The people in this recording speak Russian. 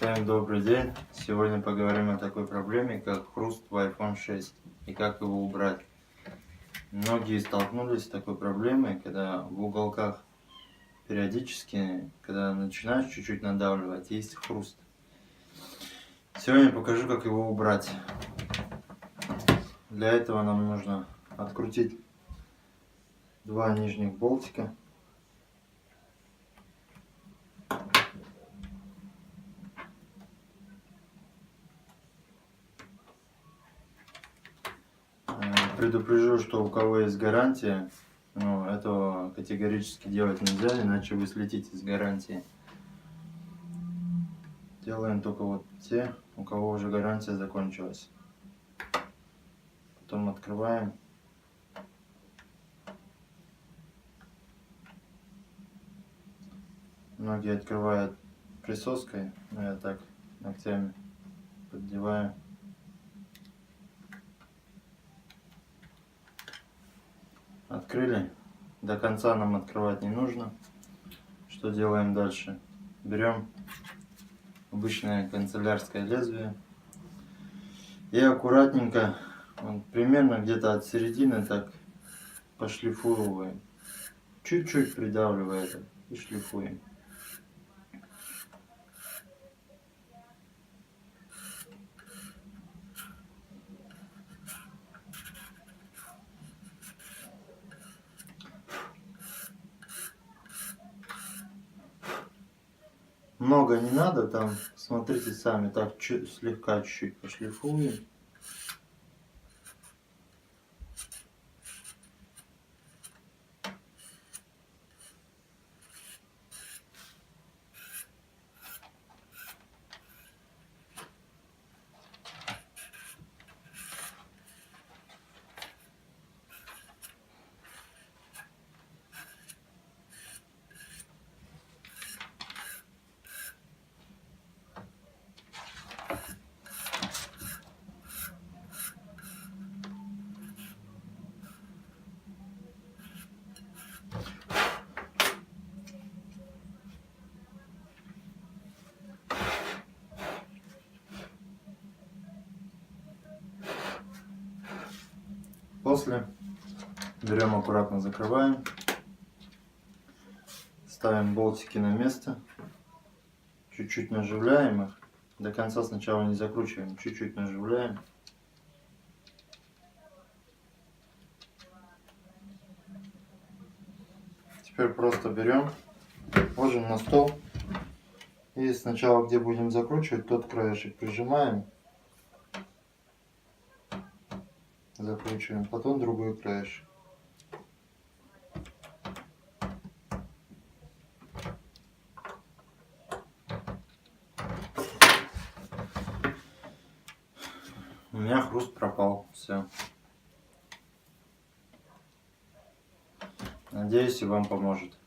Всем добрый день! Сегодня поговорим о такой проблеме, как хруст в iPhone 6 и как его убрать. Многие столкнулись с такой проблемой, когда в уголках периодически, когда начинаешь чуть-чуть надавливать, есть хруст. Сегодня покажу, как его убрать. Для этого нам нужно открутить два нижних болтика. Предупрежу, что у кого есть гарантия, но этого категорически делать нельзя, иначе вы слетите с гарантии. Делаем только вот те, у кого уже гарантия закончилась. Потом открываем. Многие открывают присоской, но я так ногтями поддеваю. Открыли. До конца нам открывать не нужно. Что делаем дальше? Берем обычное канцелярское лезвие и аккуратненько, примерно где-то от середины, так пошлифовываем. Чуть-чуть придавливая это и шлифуем. Много не надо, там смотрите сами, так слегка чуть-чуть пошлифуем. После берем, аккуратно закрываем, ставим болтики на место, чуть-чуть наживляем их, до конца сначала не закручиваем, чуть-чуть наживляем. Теперь просто берем, ложим на стол и сначала, где будем закручивать, тот краешек прижимаем, закручиваем, потом другой краешек. У меня хруст пропал. Все. Надеюсь, и вам поможет.